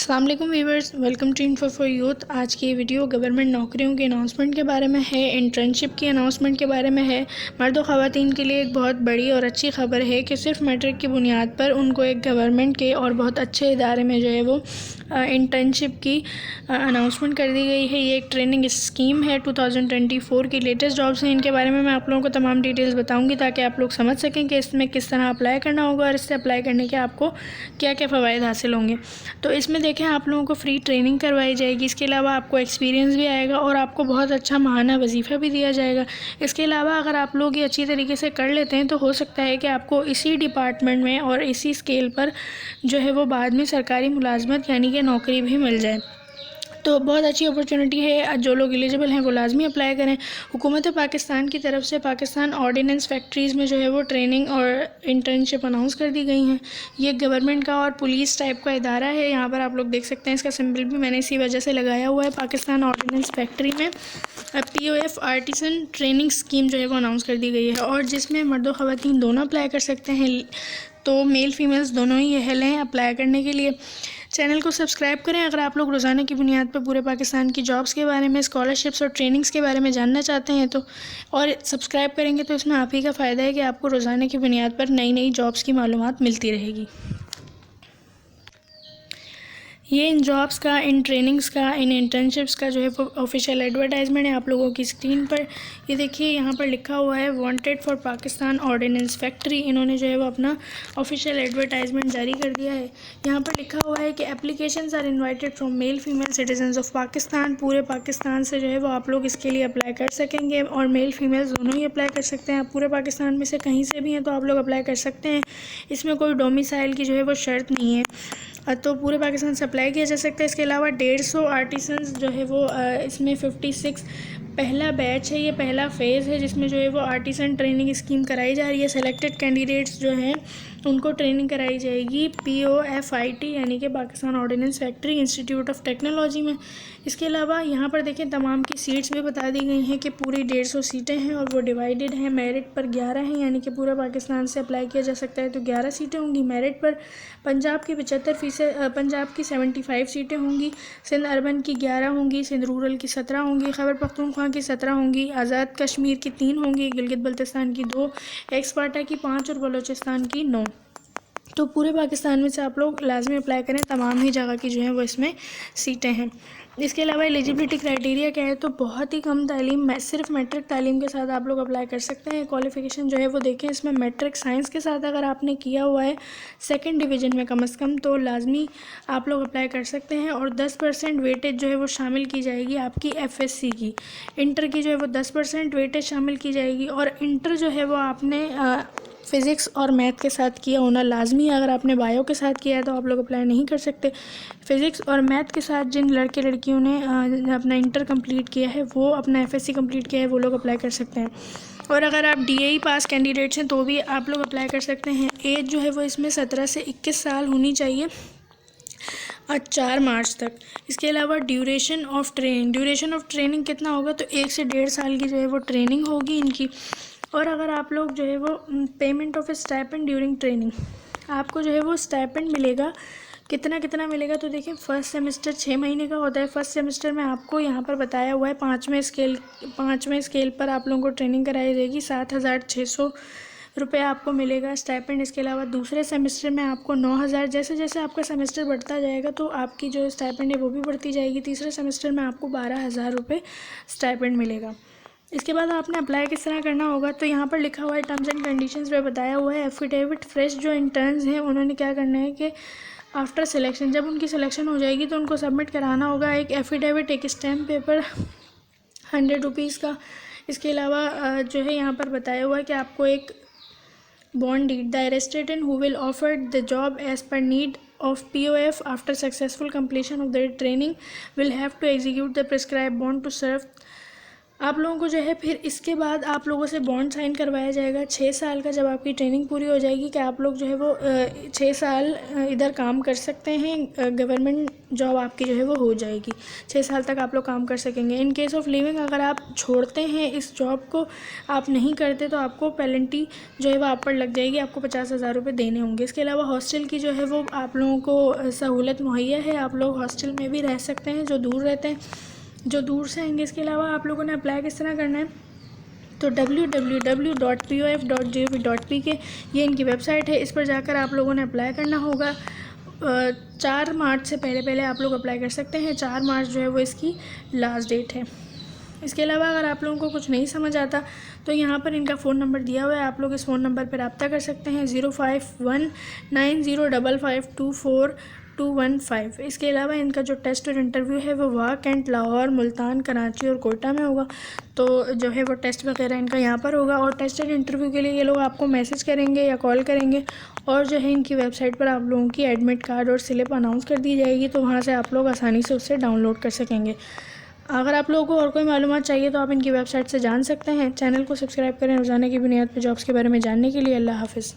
अस्सलाम वालेकुम viewers, welcome to info for youth. आज की वीडियो गवर्नमेंट नौकरियों के अनाउंसमेंट के बारे में है, इंटर्नशिप की अनाउंसमेंट के बारे में है। मर्द और ख़वातीन के लिए एक बहुत बड़ी और अच्छी खबर है कि सिर्फ मैट्रिक की बुनियाद पर उनको एक गवर्नमेंट के और बहुत अच्छे इदारे में जो है वो इंटर्नशिप की अनाउंसमेंट कर दी गई है। ये एक ट्रेनिंग स्कीम है 2024 की लेटेस्ट जॉब्स हैं। इनके बारे में मैं आप लोगों को तमाम डिटेल्स बताऊँगी ताकि आप लोग समझ सकें कि इसमें किस तरह अप्लाई करना होगा और इससे अप्लाई करने के आपको क्या क्या फ़वाइद हासिल होंगे। तो इसमें देखें, आप लोगों को फ्री ट्रेनिंग करवाई जाएगी। इसके अलावा आपको एक्सपीरियंस भी आएगा और आपको बहुत अच्छा माहाना वजीफ़ा भी दिया जाएगा। इसके अलावा अगर आप लोग ये अच्छी तरीके से कर लेते हैं तो हो सकता है कि आपको इसी डिपार्टमेंट में और इसी स्केल पर जो है वो बाद में सरकारी मुलाजमत यानी कि नौकरी भी मिल जाए। तो बहुत अच्छी अपॉर्चुनिटी है, जो लोग एलिजिबल हैं वो लाजमी अप्लाई करें। हुकूमत पाकिस्तान की तरफ से पाकिस्तान ऑर्डिनेंस फैक्ट्रीज़ में जो है वो ट्रेनिंग और इंटर्नशिप अनाउंस कर दी गई हैं। ये गवर्नमेंट का और पुलिस टाइप का इदारा है। यहाँ पर आप लोग देख सकते हैं, इसका सिंबल भी मैंने इसी वजह से लगाया हुआ है। पाकिस्तान ऑर्डिनेंस फैक्ट्री में POF आर्टिसन ट्रेनिंग स्कीम जो है वो अनाउंस कर दी गई है और जिसमें मर्द और ख़वातीन दोनों अप्लाई कर सकते हैं। तो मेल फीमेल्स दोनों ही अहल हैं अप्लाई करने के लिए। चैनल को सब्सक्राइब करें अगर आप लोग रोज़ाना की बुनियाद पर पूरे पाकिस्तान की जॉब्स के बारे में, स्कॉलरशिप्स और ट्रेनिंग्स के बारे में जानना चाहते हैं तो। और सब्सक्राइब करेंगे तो इसमें आप ही का फ़ायदा है कि आपको रोज़ाना की बुनियाद पर नई नई जॉब्स की मालूमात मिलती रहेगी। ये इन जॉब्स का, इन ट्रेनिंग्स का, इन इंटर्नशिप्स का जो है वो ऑफिशियल एडवर्टाइजमेंट है आप लोगों की स्क्रीन पर। ये देखिए, यहाँ पर लिखा हुआ है wanted for Pakistan ordnance factory. इन्होंने जो है वो अपना ऑफिशियल एडवर्टाइजमेंट जारी कर दिया है। यहाँ पर लिखा हुआ है कि applications are invited from male female citizens of Pakistan. पूरे पाकिस्तान से जो है वो आप लोग इसके लिए अप्लाई कर सकेंगे और मेल फीमेल्स दोनों ही अप्लाई कर सकते हैं। आप पूरे पाकिस्तान में से कहीं से भी हैं तो आप लोग अप्लाई कर सकते हैं। इसमें कोई डोमिसाइल की जो है वो शर्त नहीं है, तो पूरे पाकिस्तान से अप्लाई किया जा सकता है। इसके अलावा 150 आर्टिसंस जो है वो इसमें 56 पहला बैच है, ये पहला फ़ेज़ है जिसमें जो है वो आर्टिसन ट्रेनिंग स्कीम कराई जा रही है। सेलेक्टेड कैंडिडेट्स जो हैं उनको ट्रेनिंग कराई जाएगी POFIT यानी कि Pakistan ordnance factory institute of technology में। इसके अलावा यहाँ पर देखें, तमाम की सीट्स भी बता दी गई हैं कि पूरी 150 सीटें हैं और वो डिवाइडेड हैं। मेरिट पर 11 हैं, यानी कि पूरा पाकिस्तान से अप्लाई किया जा सकता है तो 11 सीटें होंगी। मेरिट पर पंजाब की 75%, पंजाब की 75 सीटें होंगी, सिंध अर्बन की 11 होंगी, सिंध रूरल की 17 होंगी, खैबर पख्तूनख्वा की 17 होंगी, आज़ाद कश्मीर की 3 होंगी, गिलगित बल्तिस्तान की 2, एक्सपार्टा की 5 और बलूचिस्तान की 9। तो पूरे पाकिस्तान में से आप लोग लाजमी अप्लाई करें, तमाम ही जगह की जो है वो इसमें सीटें हैं। इसके अलावा एलिजिबिलिटी क्राइटेरिया क्या है, तो बहुत ही कम तालीम, सिर्फ मैट्रिक तालीम के साथ आप लोग अप्लाई कर सकते हैं। क्वालिफ़िकेशन जो है वो देखें, इसमें मैट्रिक साइंस के साथ अगर आपने किया हुआ है 2nd डिवीज़न में कम से कम, तो लाजमी आप लोग अप्लाई कर सकते हैं। और 10% वेटेज जो है वो शामिल की जाएगी आपकी FSC की। इंटर की जो है वो 10% वेटेज शामिल की जाएगी और इंटर जो है वो आपने फ़िज़िक्स और मैथ के साथ किया होना लाजमी है। अगर आपने बायो के साथ किया है तो आप लोग अप्लाई नहीं कर सकते। फ़िज़िक्स और मैथ के साथ जिन लड़के लड़कियों ने अपना इंटर कंप्लीट किया है, वो अपना FSC कंप्लीट किया है, वो लोग अप्लाई कर सकते हैं। और अगर आप DAE पास कैंडिडेट्स हैं तो भी आप लोग अप्लाई कर सकते हैं। एज जो है वो इसमें 17 से 21 साल होनी चाहिए 4 मार्च तक। इसके अलावा ड्यूरेशन ऑफ ट्रेनिंग कितना होगा, तो 1 से 1.5 साल की जो है वो ट्रेनिंग होगी इनकी। और अगर आप लोग जो है वो payment of stipend during training, आपको जो है वो स्टाइपेंड मिलेगा। कितना मिलेगा, तो देखिए, फर्स्ट सेमेस्टर 6 महीने का होता है। फर्स्ट सेमेस्टर में आपको यहाँ पर बताया हुआ है 5वें स्केल पर आप लोगों को ट्रेनिंग कराई जाएगी। 7,600 रुपये आपको मिलेगा स्टाइपेंड। इसके अलावा दूसरे सेमेस्टर में आपको 9,000, जैसे जैसे आपका सेमेस्टर बढ़ता जाएगा तो आपकी जो स्टाइपेंड है वो भी बढ़ती जाएगी। तीसरे सेमेस्टर में आपको 12,000 रुपये स्टाइपेंड मिलेगा। इसके बाद आपने अप्लाई किस तरह करना होगा, तो यहाँ पर लिखा हुआ है टर्म्स एंड कंडीशंस में बताया हुआ है। एफिडेविट फ्रेश जो इंटर्न्स हैं उन्होंने क्या करना है कि आफ्टर सिलेक्शन, जब उनकी सिलेक्शन हो जाएगी तो उनको सबमिट कराना होगा एक एफिडेविट, एक स्टैम्प पेपर 100 रुपीज़ का। इसके अलावा जो है यहाँ पर बताया हुआ है कि आपको एक bond deed, the arrested who will offered the job as per need of POF after successful completion of their training will have to execute the prescribed bond to serve आप लोगों को जो है फिर इसके बाद आप लोगों से बॉन्ड साइन करवाया जाएगा 6 साल का। जब आपकी ट्रेनिंग पूरी हो जाएगी कि आप लोग जो है वो 6 साल इधर काम कर सकते हैं, गवर्नमेंट जॉब आपकी जो है वो हो जाएगी। 6 साल तक आप लोग काम कर सकेंगे। इन केस ऑफ लिविंग अगर आप छोड़ते हैं इस जॉब को, आप नहीं करते, तो आपको पेनल्टी जो है वो आप पर लग जाएगी, आपको 50,000 रुपये देने होंगे। इसके अलावा हॉस्टल की जो है वो आप लोगों को सहूलत मुहैया है, आप लोग हॉस्टल में भी रह सकते हैं जो दूर रहते हैं, जो दूर से आएंगे। इसके अलावा आप लोगों ने अप्लाई किस तरह करना है, तो www.pof.gov.pk ये इनकी वेबसाइट है, इस पर जाकर आप लोगों ने अप्लाई करना होगा। 4 मार्च से पहले आप लोग अप्लाई कर सकते हैं। 4 मार्च जो है वो इसकी लास्ट डेट है। इसके अलावा अगर आप लोगों को कुछ नहीं समझ आता तो यहाँ पर इनका फ़ोन नंबर दिया हुआ है, आप लोग इस फ़ोन नंबर पर रब्ता कर सकते हैं 051905524215। इसके अलावा इनका जो टेस्ट और इंटरव्यू है वो वाह, कैंट, लाहौर, मुल्तान, कराची और कोटा में होगा। तो जो है वो टेस्ट वगैरह इनका यहाँ पर होगा, और टेस्ट और इंटरव्यू के लिए ये लोग आपको मैसेज करेंगे या कॉल करेंगे, और जो है इनकी वेबसाइट पर आप लोगों की एडमिट कार्ड और स्लिप अनाउंस कर दी जाएगी, तो वहाँ से आप लोग आसानी से उससे डाउनलोड कर सकेंगे। अगर आप लोगों को और कोई मालूमात चाहिए तो आप इनकी वेबसाइट से जान सकते हैं। चैनल को सब्सक्राइब करें रोज़ाना की बुनियाद पर जॉब्स के बारे में जानने के लिए। अल्लाह हाफ़िज़।